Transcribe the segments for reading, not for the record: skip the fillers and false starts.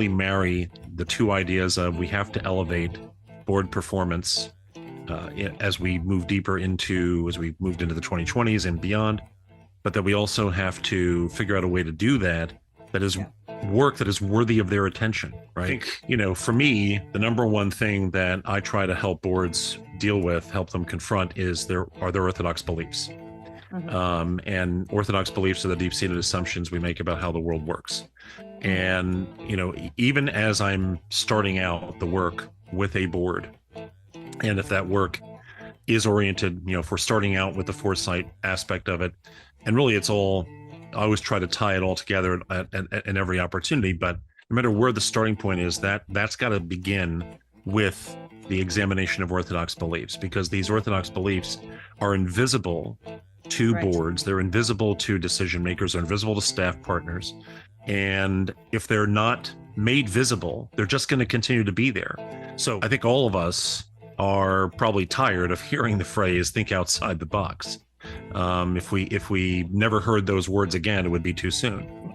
really marry the two ideas of we have to elevate board performance as we moved into the 2020s and beyond, but that we also have to figure out a way to do that is work that is worthy of their attention, right? For me, the number one thing that I try to help boards help them confront is their orthodox beliefs. And orthodox beliefs are the deep-seated assumptions we make about how the world works. And, even as I'm starting out the work with a board, and if that work is oriented, if we're starting out with the foresight aspect of it, and really I always try to tie it all together at every opportunity, but no matter where the starting point is, that's got to begin with the examination of orthodox beliefs, because these orthodox beliefs are invisible to boards, they're invisible to decision makers, they're invisible to staff partners. And if they're not made visible, they're just going to continue to be there. So I think all of us are probably tired of hearing the phrase "think outside the box." If we never heard those words again, it would be too soon.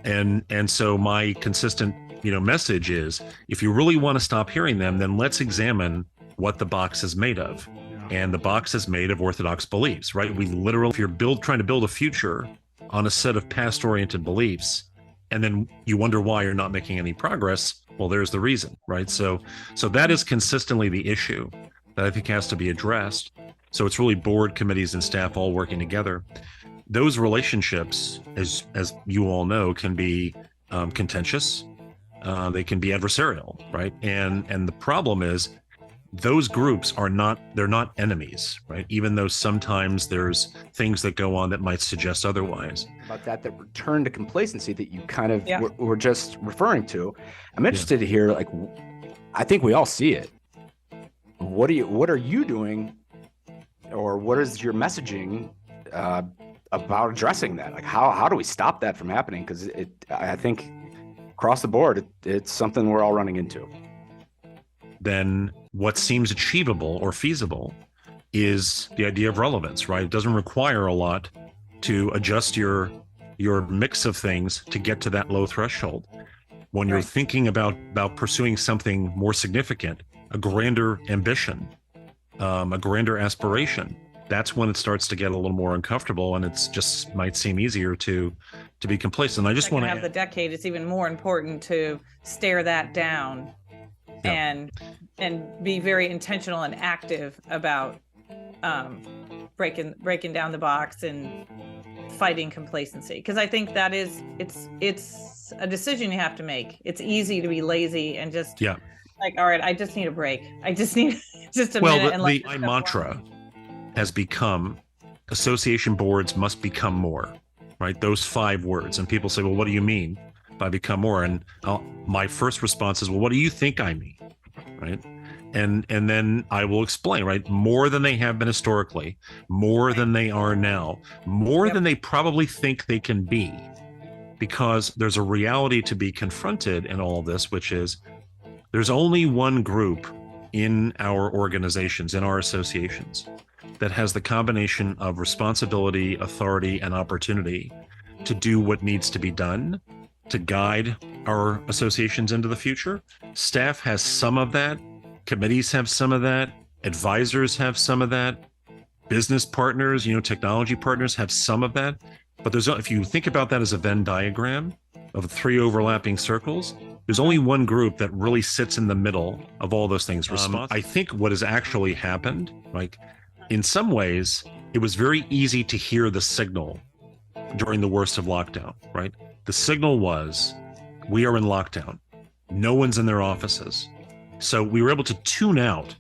And so my consistent message is, if you really want to stop hearing them, then let's examine what the box is made of. And the box is made of orthodox beliefs, right? We literally, if you're trying to build a future on a set of past-oriented beliefs, and then you wonder why you're not making any progress, well, there's the reason, right? So that is consistently the issue that I think has to be addressed. So it's really board, committees, and staff all working together. Those relationships, as you all know, can be contentious. They can be adversarial, right? And the problem is, those groups they're not enemies, right? Even though sometimes there's things that go on that might suggest otherwise. About that return to complacency that you kind of were just referring to. I'm interested to hear, I think we all see it. What are you doing, or what is your messaging about addressing that? Like, how do we stop that from happening? Because I think across the board, it's something we're all running into. Then what seems achievable or feasible is the idea of relevance, right? It doesn't require a lot to adjust your mix of things to get to that low threshold. When you're thinking about pursuing something more significant, a grander ambition, a grander aspiration, that's when it starts to get a little more uncomfortable, and it's just might seem easier to be complacent. I just want to have the decade. It's even more important to stare that down. And be very intentional and active about breaking down the box and fighting complacency, because I think that it's a decision you have to make. It's easy to be lazy and just like, all right, I just need a break. I just need just a minute. And my mantra has become, association boards must become more, right? Those 5 words. And people say, well, what do you mean by become more? And my first response is, well, what do you think I mean? Right. And then I will explain, right? More than they have been historically, more than they are now, more than they probably think they can be, because there's a reality to be confronted in all of this, which is there's only one group in our organizations, in our associations, that has the combination of responsibility, authority, and opportunity to do what needs to be done to guide our associations into the future. Staff has some of that. Committees have some of that. Advisors have some of that. Business partners, technology partners have some of that. But if you think about that as a Venn diagram of 3 overlapping circles, there's only one group that really sits in the middle of all those things. I think what has actually happened, like in some ways, it was very easy to hear the signal during the worst of lockdown, right? The signal was, we are in lockdown. No one's in their offices. So we were able to tune out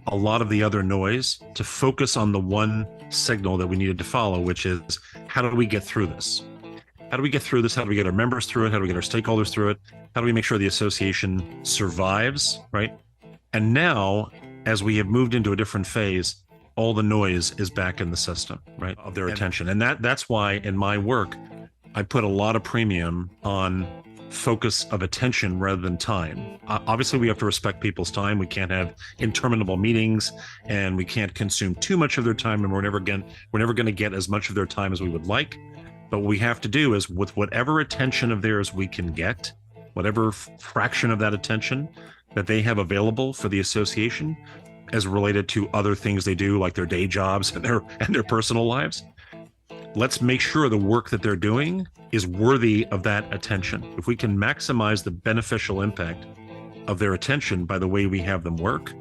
a lot of the other noise to focus on the one signal that we needed to follow, which is, how do we get through this? How do we get through this? How do we get our members through it? How do we get our stakeholders through it? How do we make sure the association survives, right? And now, as we have moved into a different phase, all the noise is back in the system, right, of their attention. And that's why in my work, I put a lot of premium on focus of attention rather than time. Obviously, we have to respect people's time. We can't have interminable meetings, and we can't consume too much of their time, and we're never going to get as much of their time as we would like. But what we have to do is, with whatever attention of theirs we can get, whatever fraction of that attention that they have available for the association as related to other things they do, like their day jobs and their personal lives. Let's make sure the work that they're doing is worthy of that attention. If we can maximize the beneficial impact of their attention by the way we have them work,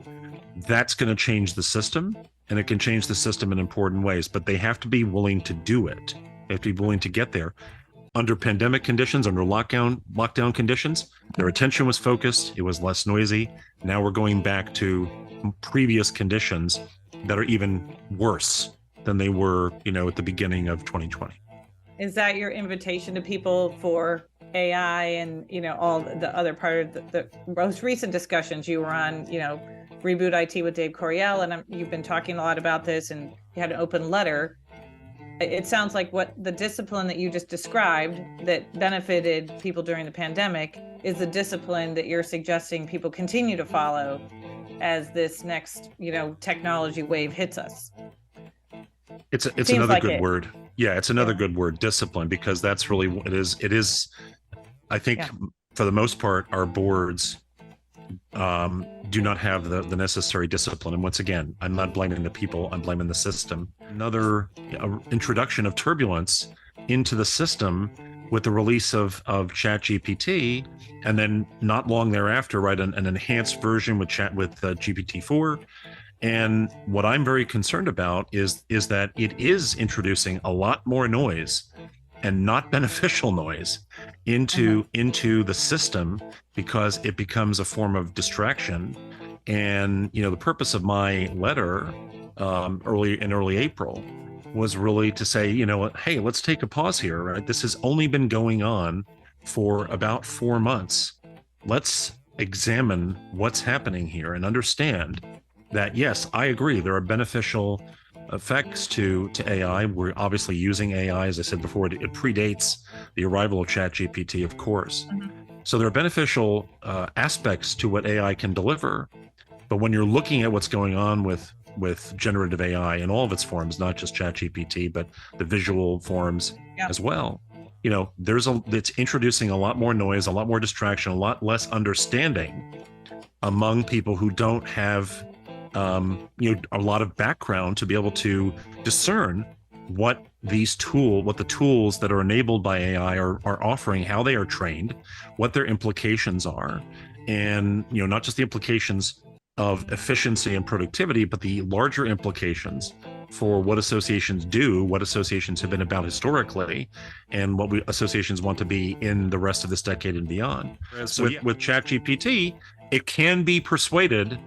that's going to change the system, and it can change the system in important ways, but they have to be willing to do it. They have to be willing to get there. Under pandemic conditions, under lockdown conditions, their attention was focused, it was less noisy. Now we're going back to previous conditions that are even worse than they were, at the beginning of 2020. Is that your invitation to people for AI and, all the other part of the most recent discussions you were on, Reboot IT with Dave Coryell, and you've been talking a lot about this, and you had an open letter. It sounds like what the discipline that you just described that benefited people during the pandemic is the discipline that you're suggesting people continue to follow as this next, technology wave hits us. It's another good word. Yeah, it's another good word, discipline, because that's really what it is. It is, I think, for the most part, our boards do not have the necessary discipline. And once again, I'm not blaming the people, I'm blaming the system. Another introduction of turbulence into the system with the release of ChatGPT, and then not long thereafter, right, an enhanced version with GPT-4. And what I'm very concerned about is that it is introducing a lot more noise and not beneficial noise into the system, because it becomes a form of distraction. And the purpose of my letter in early April was really to say, hey, let's take a pause here, right? This has only been going on for about 4 months. Let's examine what's happening here and understand that, yes, I agree, there are beneficial effects to AI. We're obviously using AI, as I said before, it predates the arrival of ChatGPT, of course. So there are beneficial aspects to what AI can deliver. But when you're looking at what's going on with generative AI in all of its forms, not just ChatGPT, but the visual forms as well, it's introducing a lot more noise, a lot more distraction, a lot less understanding among people who don't have a lot of background to be able to discern what the tools that are enabled by AI are offering, how they are trained, what their implications are, and not just the implications of efficiency and productivity, but the larger implications for what associations do, what associations have been about historically, and what associations want to be in the rest of this decade and beyond. So with ChatGPT, it can be persuaded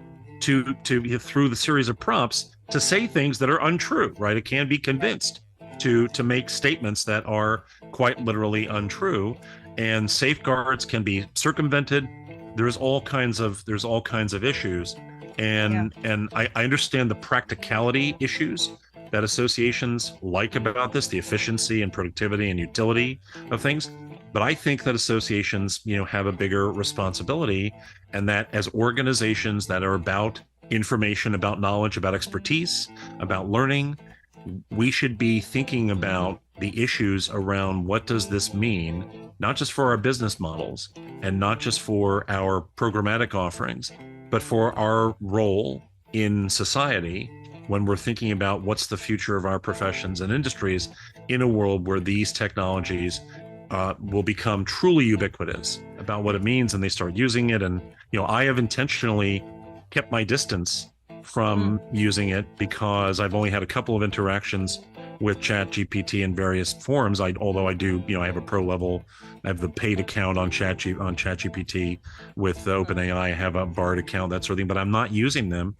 to through the series of prompts to say things that are untrue, right? It can be convinced to make statements that are quite literally untrue, and safeguards can be circumvented. There's all kinds of issues, and I understand the practicality issues that associations like about this, the efficiency and productivity and utility of things. But I think that associations, have a bigger responsibility, and that as organizations that are about information, about knowledge, about expertise, about learning, we should be thinking about the issues around what does this mean, not just for our business models and not just for our programmatic offerings, but for our role in society when we're thinking about what's the future of our professions and industries in a world where these technologies will become truly ubiquitous about what it means, and they start using it. And I have intentionally kept my distance from using it because I've only had a couple of interactions with ChatGPT in various forms. Although I do, I have a pro level, I have the paid account on ChatGPT with OpenAI. I have a Bard account, that sort of thing, but I'm not using them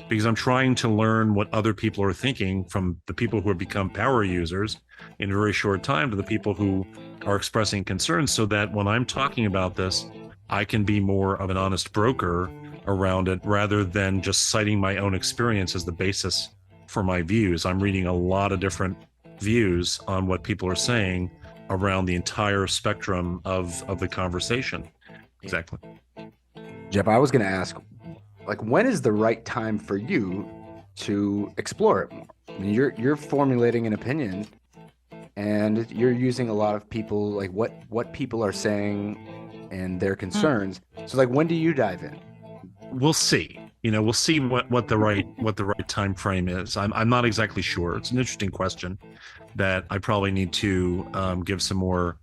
because I'm trying to learn what other people are thinking, from the people who have become power users in a very short time to the people who are expressing concerns, so that when I'm talking about this, I can be more of an honest broker around it rather than just citing my own experience as the basis for my views. I'm reading a lot of different views on what people are saying around the entire spectrum of the conversation. Exactly. Jeff, I was going to ask, when is the right time for you to explore it more? I mean, you're formulating an opinion, and you're using a lot of people, what people are saying and their concerns. So like, when do you dive in? We'll see. We'll see what the right time frame is. I'm not exactly sure. It's an interesting question that I probably need to give some more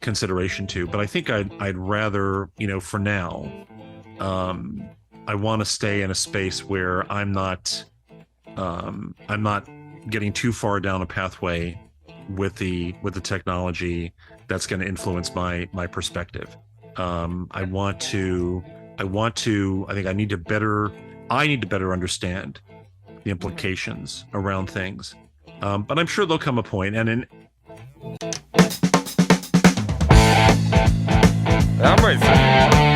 consideration to. But I think I'd rather, for now, I want to stay in a space where I'm not getting too far down a pathway with the technology that's going to influence my perspective. I need to better understand the implications around things. But I'm sure there'll come a point, and I'm ready.